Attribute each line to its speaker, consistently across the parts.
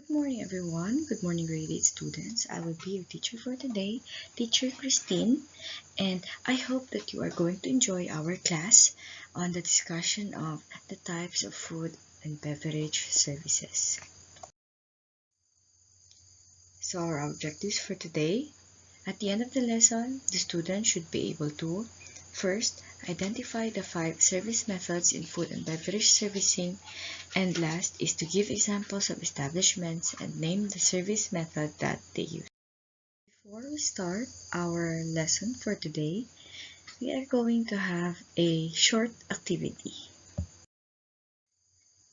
Speaker 1: Good morning, everyone. Good morning, grade 8 students. I will be your teacher for today, Teacher Christine, and I hope that you are going to enjoy our class on the discussion of the types of food and beverage services. So, our objectives for today: at the end of the lesson, the student should be able to first identify the 5 service methods in food and beverage servicing, and last is to give examples of establishments and name the service method that they use. Before we start our lesson for today, we are going to have a short activity.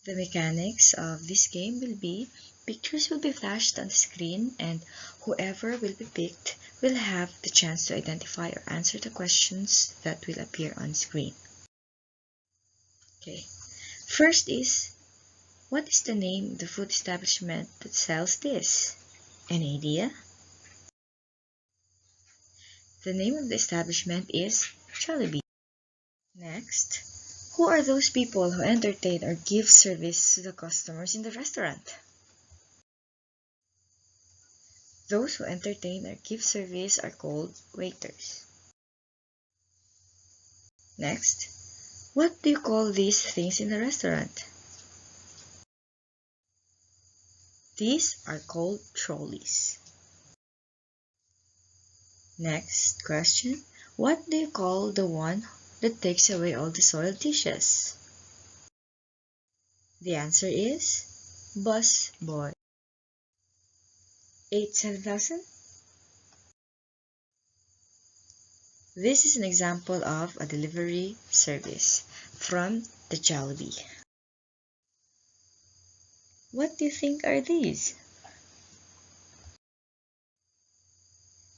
Speaker 1: The mechanics of this game will be pictures will be flashed on the screen, and whoever will be picked will have the chance to identify or answer the questions that will appear on screen. Okay. First is, what is the name of the food establishment that sells this? Any idea? The name of the establishment is Jollibee. Next, who are those people who entertain or give service to the customers in the restaurant? Those who entertain or give service are called waiters. Next, what do you call these things in the restaurant? These are called trolleys. Next question, what do you call the one that takes away all the soiled dishes? The answer is bus boy. 7,000? This is an example of a delivery service from the Jollibee. What do you think are these?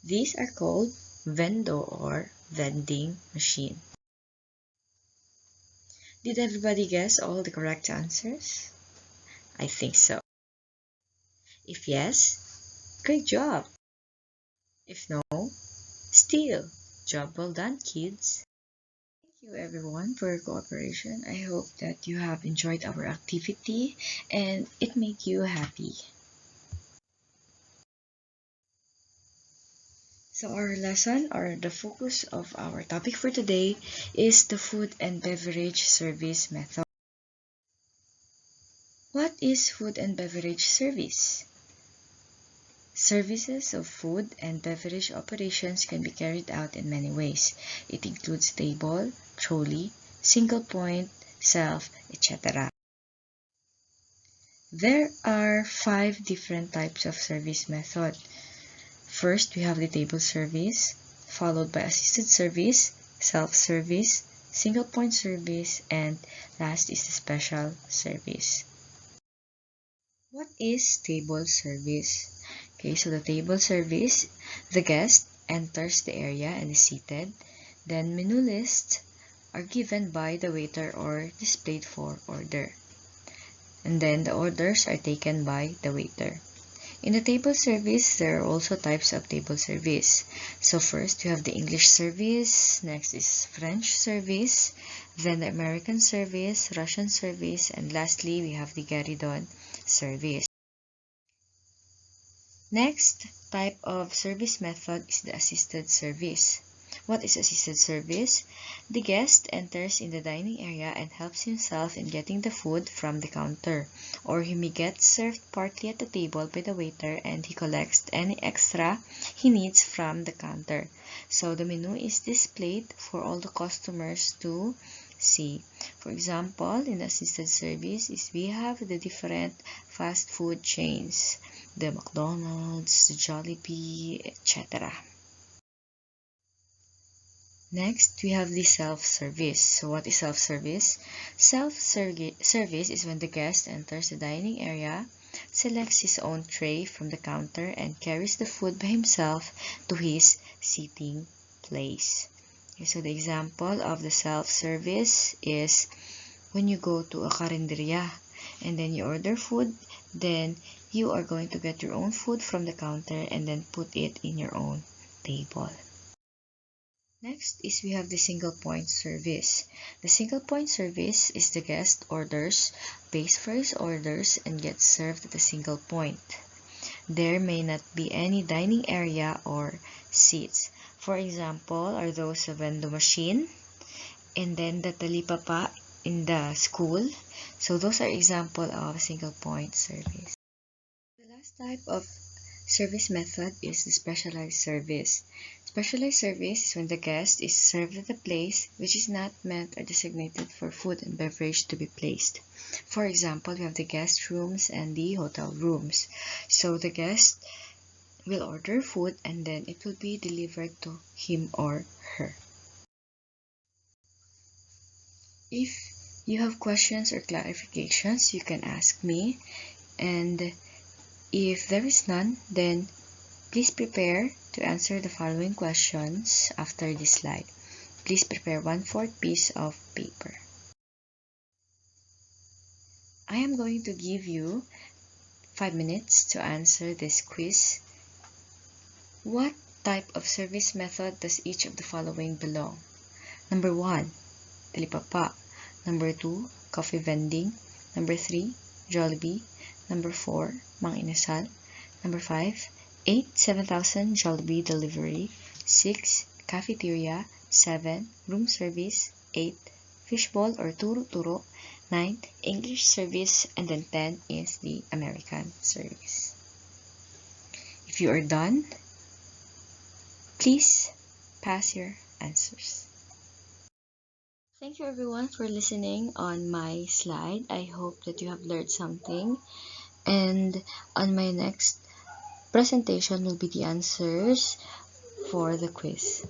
Speaker 1: These are called vendo or vending machine. Did everybody guess all the correct answers? I think so. If yes, great job. If no, still, job well done, kids. Thank you everyone for your cooperation. I hope that you have enjoyed our activity and it made you happy. So our lesson, or the focus of our topic for today, is the food and beverage service method. What is food and beverage service? Services of food and beverage operations can be carried out in many ways. It includes table, trolley, single point, self, etc. There are 5 different types of service method. First, we have the table service, followed by assisted service, self-service, single point service, and last is the special service. What is table service? Okay, so the table service, the guest enters the area and is seated. Then menu lists are given by the waiter or displayed for order. And then the orders are taken by the waiter. In the table service, there are also types of table service. So first, we have the English service, next is French service, then the American service, Russian service, and lastly, we have the Garidon service. Next type of service method is the assisted service. What is assisted service? The guest enters in the dining area and helps himself in getting the food from the counter, or he may get served partly at the table by the waiter and he collects any extra he needs from the counter. So the menu is displayed for all the customers to see. For example, in assisted service we have the different fast food chains, the McDonald's, the Jollibee, etc. Next, we have the self-service. So what is self-service? Self-service is when the guest enters the dining area, selects his own tray from the counter, and carries the food by himself to his seating place. Okay, so the example of the self-service is when you go to a carinderia and then you order food, then you are going to get your own food from the counter and then put it in your own table. Next is we have the single point service. The single point service is the guest orders, pays for his orders, and gets served at a single point. There may not be any dining area or seats. For example, are those a vending machine, and then the talipapa in the school. So those are example of single point service. The last type of service method is the specialized service. Specialized service is when the guest is served at a place which is not meant or designated for food and beverage to be placed. For example, we have the guest rooms and the hotel rooms. So the guest will order food and then it will be delivered to him or her. If you have questions or clarifications, you can ask me, and if there is none, then please prepare to answer the following questions after this slide. Please prepare 1/4 piece of paper. I am going to give you 5 minutes to answer this quiz. What type of service method does each of the following belong? Number 1, talipapa. Number 2, coffee vending. Number 3, Jollibee. Number 4, Mang Inasal. Number 5, 8, 7,000 Jollibee delivery. 6, cafeteria. 7, room service. 8, fishbowl or turo-turo. 9, English service. And then 10 is the American service. If you are done, please pass your answers. Thank you everyone for listening on my slide. I hope that you have learned something. And on my next presentation will be the answers for the quiz.